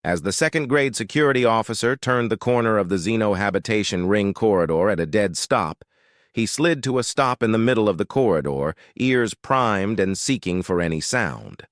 As the second-grade security officer turned the corner of the xenohabitation ring corridor at a dead stop, he slid to a stop in the middle of the corridor, ears primed and seeking for any sound.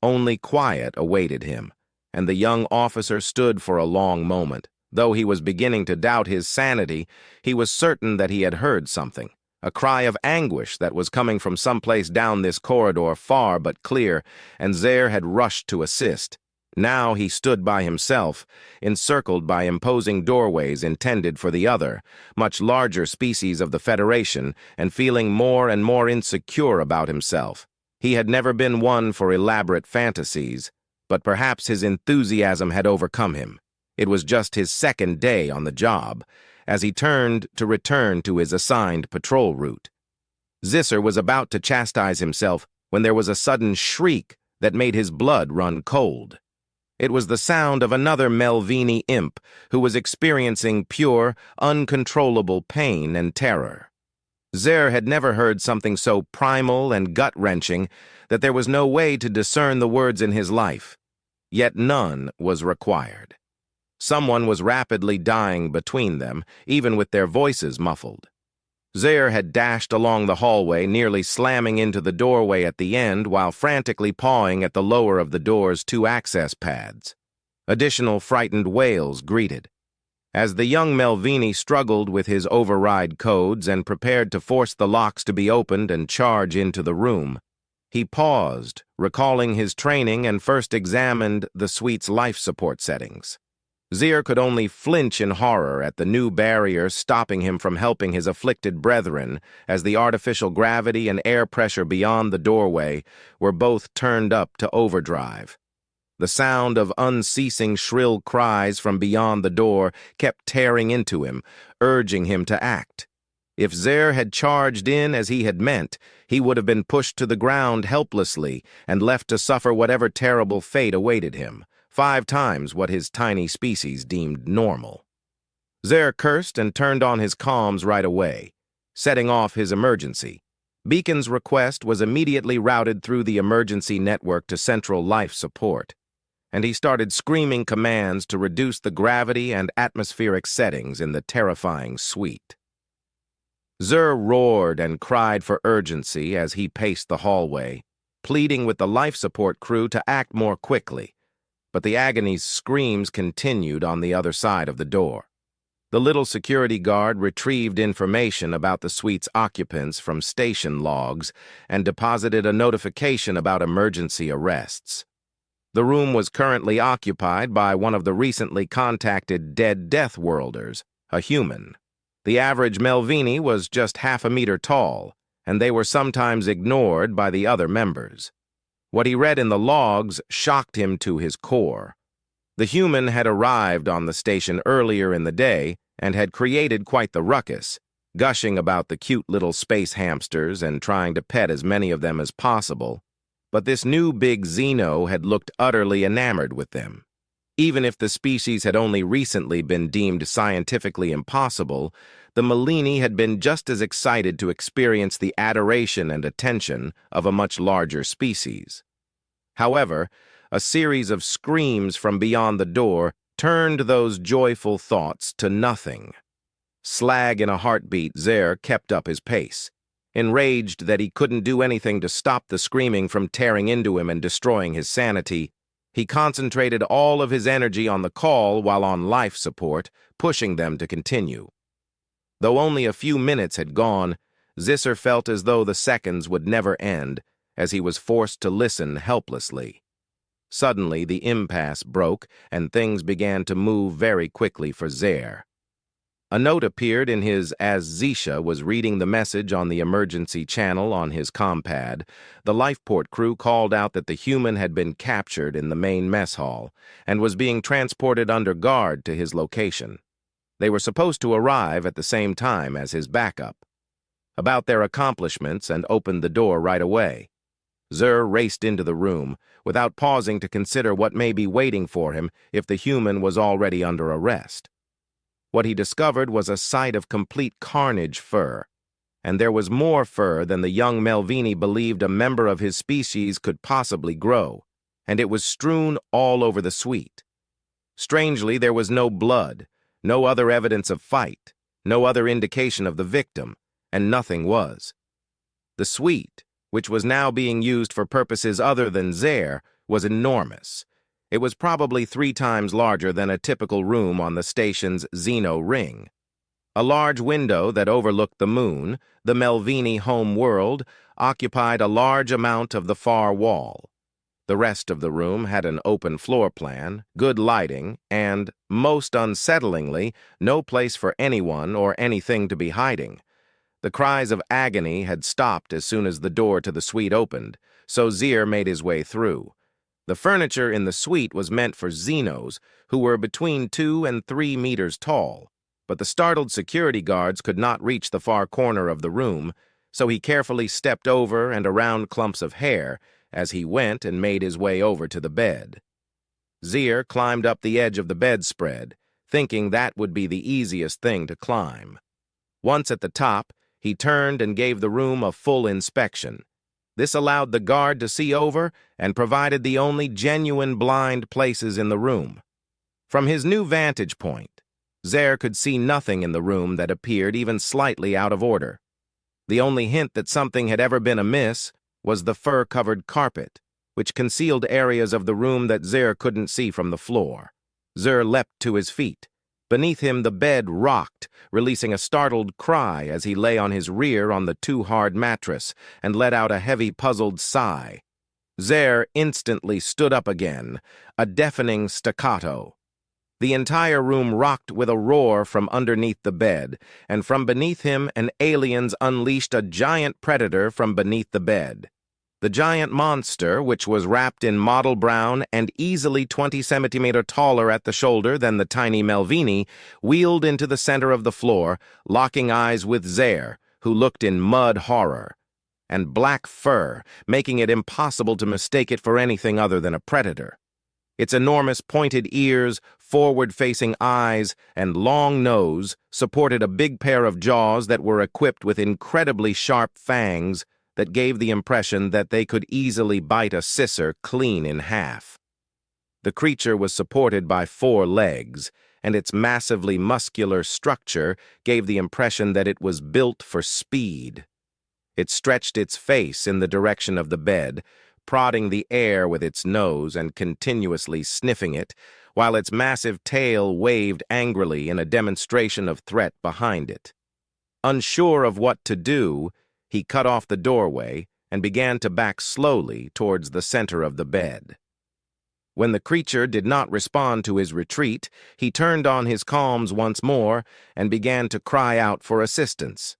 Only quiet awaited him, and the young officer stood for a long moment. Though he was beginning to doubt his sanity, he was certain that he had heard something, a cry of anguish that was coming from someplace down this corridor, far but clear, and Zer had rushed to assist. Now he stood by himself, encircled by imposing doorways intended for the other, much larger species of the Federation, and feeling more and more insecure about himself. He had never been one for elaborate fantasies, but perhaps his enthusiasm had overcome him. It was just his second day on the job, as he turned to return to his assigned patrol route. Zisser was about to chastise himself when there was a sudden shriek that made his blood run cold. It was the sound of another Melvini imp who was experiencing pure, uncontrollable pain and terror. Zer had never heard something so primal and gut-wrenching that there was no way to discern the words in his life. Yet none was required. Someone was rapidly dying between them, even with their voices muffled. Zer had dashed along the hallway, nearly slamming into the doorway at the end while frantically pawing at the lower of the door's two access pads. Additional frightened wails greeted. As the young Melvini struggled with his override codes and prepared to force the locks to be opened and charge into the room, he paused, recalling his training, and first examined the suite's life support settings. Zer could only flinch in horror at the new barrier stopping him from helping his afflicted brethren, as the artificial gravity and air pressure beyond the doorway were both turned up to overdrive. The sound of unceasing shrill cries from beyond the door kept tearing into him, urging him to act. If Zer had charged in as he had meant, he would have been pushed to the ground helplessly and left to suffer whatever terrible fate awaited him. 5 times what his tiny species deemed normal. Zer cursed and turned on his comms right away, setting off his emergency. Beacon's request was immediately routed through the emergency network to central life support, and he started screaming commands to reduce the gravity and atmospheric settings in the terrifying suite. Zer roared and cried for urgency as he paced the hallway, pleading with the life support crew to act more quickly. But the agony's screams continued on the other side of the door. The little security guard retrieved information about the suite's occupants from station logs and deposited a notification about emergency arrests. The room was currently occupied by one of the recently contacted dead Death Worlders, a human. The average Melvini was just half a meter tall, and they were sometimes ignored by the other members. What he read in the logs shocked him to his core. The human had arrived on the station earlier in the day and had created quite the ruckus, gushing about the cute little space hamsters and trying to pet as many of them as possible. But this new big Xeno had looked utterly enamored with them. Even if the species had only recently been deemed scientifically impossible, the Melini had been just as excited to experience the adoration and attention of a much larger species. However, a series of screams from beyond the door turned those joyful thoughts to nothing. Slag in a heartbeat, Zer kept up his pace. Enraged that he couldn't do anything to stop the screaming from tearing into him and destroying his sanity, he concentrated all of his energy on the call while on life support, pushing them to continue. Though only a few minutes had gone, Zisser felt as though the seconds would never end, as he was forced to listen helplessly. Suddenly, the impasse broke, and things began to move very quickly for Zer. A note appeared in his as Zisha was reading the message on the emergency channel on his compad. The lifeport crew called out that the human had been captured in the main mess hall and was being transported under guard to his location. They were supposed to arrive at the same time as his backup. About their accomplishments and opened the door right away. Zer raced into the room, without pausing to consider what may be waiting for him if the human was already under arrest. What he discovered was a sight of complete carnage fur, and there was more fur than the young Melvini believed a member of his species could possibly grow, and it was strewn all over the suite. Strangely, there was no blood, no other evidence of fight, no other indication of the victim, and nothing was. The suite, which was now being used for purposes other than Zer, was enormous. It was probably 3 times larger than a typical room on the station's Xeno ring. A large window that overlooked the moon, the Melvini home world, occupied a large amount of the far wall. The rest of the room had an open floor plan, good lighting, and, most unsettlingly, no place for anyone or anything to be hiding. The cries of agony had stopped as soon as the door to the suite opened, so Zer made his way through. The furniture in the suite was meant for Xenos, who were between 2 and 3 meters tall, but the startled security guards could not reach the far corner of the room, so he carefully stepped over and around clumps of hair as he went and made his way over to the bed. Zer climbed up the edge of the bedspread, thinking that would be the easiest thing to climb. Once at the top, he turned and gave the room a full inspection. This allowed the guard to see over and provided the only genuine blind places in the room. From his new vantage point, Zer could see nothing in the room that appeared even slightly out of order. The only hint that something had ever been amiss was the fur-covered carpet, which concealed areas of the room that Zer couldn't see from the floor. Zer leapt to his feet. Beneath him, the bed rocked, releasing a startled cry as he lay on his rear on the too-hard mattress and let out a heavy, puzzled sigh. Zer instantly stood up again, a deafening staccato. The entire room rocked with a roar from underneath the bed, and from beneath him an aliens unleashed a giant predator from beneath the bed. The giant monster, which was wrapped in mottle brown and easily 20 centimeters taller at the shoulder than the tiny Melvini, wheeled into the center of the floor, locking eyes with Zer, who looked in mud horror, and black fur, making it impossible to mistake it for anything other than a predator. Its enormous pointed ears, forward-facing eyes, and long nose supported a big pair of jaws that were equipped with incredibly sharp fangs that gave the impression that they could easily bite a sisser clean in half. The creature was supported by 4 legs, and its massively muscular structure gave the impression that it was built for speed. It stretched its face in the direction of the bed, prodding the air with its nose and continuously sniffing it, while its massive tail waved angrily in a demonstration of threat behind it. Unsure of what to do, he cut off the doorway and began to back slowly towards the center of the bed. When the creature did not respond to his retreat, he turned on his comms once more and began to cry out for assistance.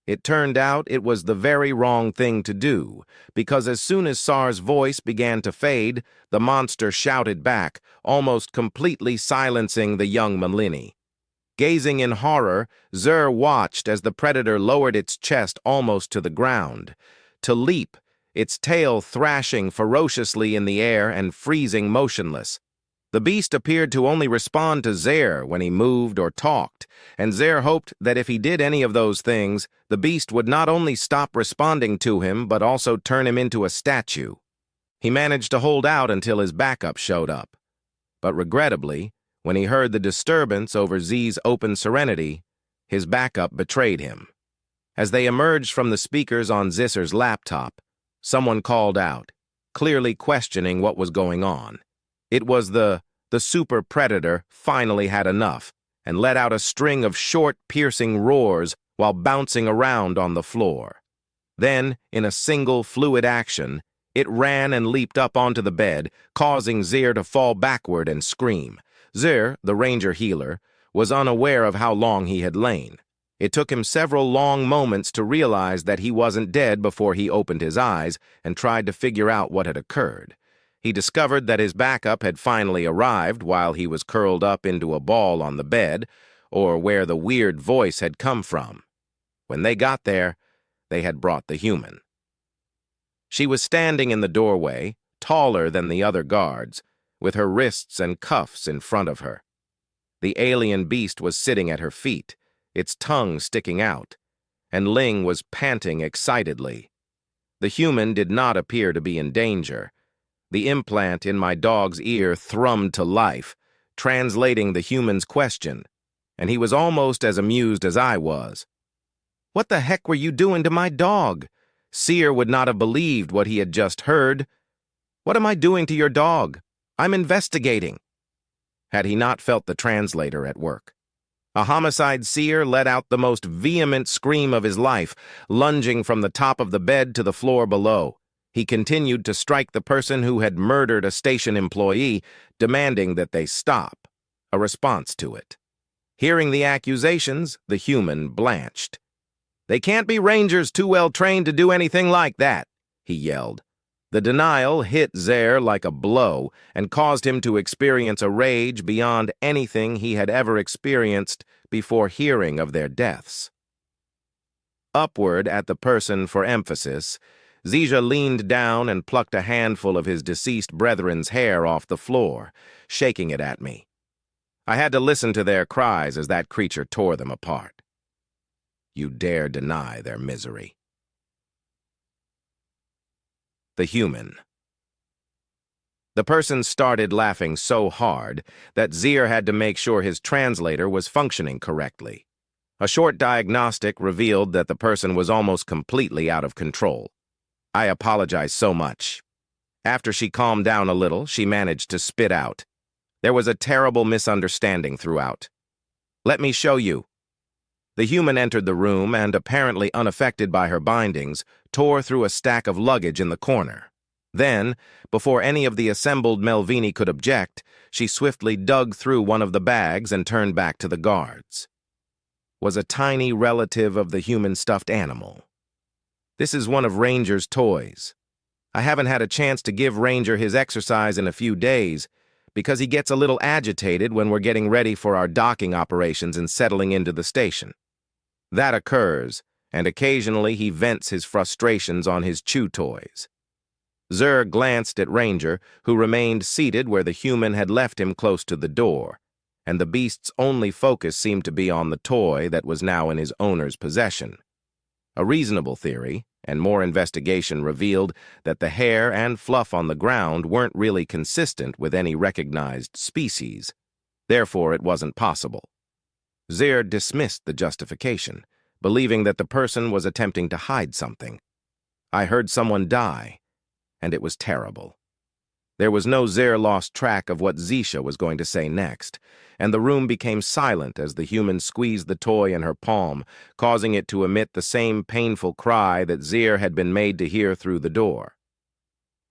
It turned out it was the very wrong thing to do, because as soon as Sar's voice began to fade, the monster shouted back, almost completely silencing the young Melini. Gazing in horror, Zer watched as the predator lowered its chest almost to the ground, to leap, its tail thrashing ferociously in the air and freezing motionless. The beast appeared to only respond to Zer when he moved or talked, and Zer hoped that if he did any of those things, the beast would not only stop responding to him but also turn him into a statue. He managed to hold out until his backup showed up. But regrettably, when he heard the disturbance over Z's open serenity, his backup betrayed him. As they emerged from the speakers on Zisser's laptop, someone called out, clearly questioning what was going on. It was the super predator finally had enough and let out a string of short, piercing roars while bouncing around on the floor. Then, in a single fluid action, it ran and leaped up onto the bed, causing Zer to fall backward and scream. Zer, the ranger healer, was unaware of how long he had lain. It took him several long moments to realize that he wasn't dead before he opened his eyes and tried to figure out what had occurred. He discovered that his backup had finally arrived while he was curled up into a ball on the bed, or where the weird voice had come from. When they got there, they had brought the human. She was standing in the doorway, taller than the other guards, with her wrists and cuffs in front of her. The alien beast was sitting at her feet, its tongue sticking out, and Ling was panting excitedly. The human did not appear to be in danger. The implant in my dog's ear thrummed to life, translating the human's question, and he was almost as amused as I was. "What the heck were you doing to my dog?" Seer would not have believed what he had just heard. "What am I doing to your dog? I'm investigating." Had he not felt the translator at work? A homicide seer let out the most vehement scream of his life, lunging from the top of the bed to the floor below. He continued to strike the person who had murdered a station employee, demanding that they stop, a response to it. Hearing the accusations, the human blanched. "They can't be rangers too well trained to do anything like that," he yelled. The denial hit Zer like a blow and caused him to experience a rage beyond anything he had ever experienced before hearing of their deaths. Upward at the person for emphasis, Zija leaned down and plucked a handful of his deceased brethren's hair off the floor, shaking it at me. I had to listen to their cries as that creature tore them apart. You dare deny their misery. The human. The person started laughing so hard that Zer had to make sure his translator was functioning correctly. A short diagnostic revealed that the person was almost completely out of control. "I apologize so much." After she calmed down a little, she managed to spit out. "There was a terrible misunderstanding throughout. Let me show you." The human entered the room and, apparently unaffected by her bindings, tore through a stack of luggage in the corner. Then, before any of the assembled Melvini could object, she swiftly dug through one of the bags and turned back to the guards. Was a tiny relative of the human stuffed animal. "This is one of Ranger's toys. I haven't had a chance to give Ranger his exercise in a few days, because he gets a little agitated when we're getting ready for our docking operations and settling into the station. That occurs, and occasionally he vents his frustrations on his chew toys." Zer glanced at Ranger, who remained seated where the human had left him close to the door, and the beast's only focus seemed to be on the toy that was now in his owner's possession. A reasonable theory, and more investigation revealed that the hair and fluff on the ground weren't really consistent with any recognized species. Therefore, it wasn't possible. Zer dismissed the justification, believing that the person was attempting to hide something. I heard someone die, and it was terrible. There was no Zer lost track of what Zisha was going to say next, and the room became silent as the human squeezed the toy in her palm, causing it to emit the same painful cry that Zer had been made to hear through the door.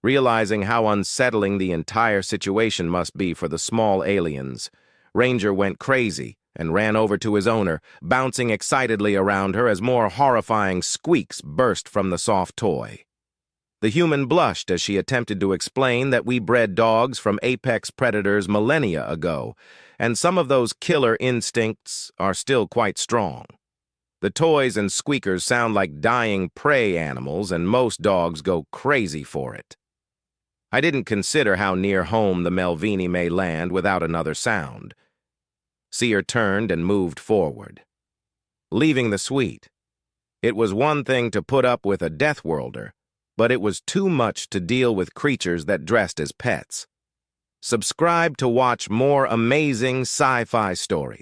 Realizing how unsettling the entire situation must be for the small aliens, Ranger went crazy and ran over to his owner, bouncing excitedly around her as more horrifying squeaks burst from the soft toy. The human blushed as she attempted to explain that we bred dogs from apex predators millennia ago, and some of those killer instincts are still quite strong. The toys and squeakers sound like dying prey animals, and most dogs go crazy for it. I didn't consider how near home the Melvini may land without another sound. Seer turned and moved forward. Leaving the suite. It was one thing to put up with a Deathworlder, but it was too much to deal with creatures that dressed as pets. Subscribe to watch more amazing sci-fi stories.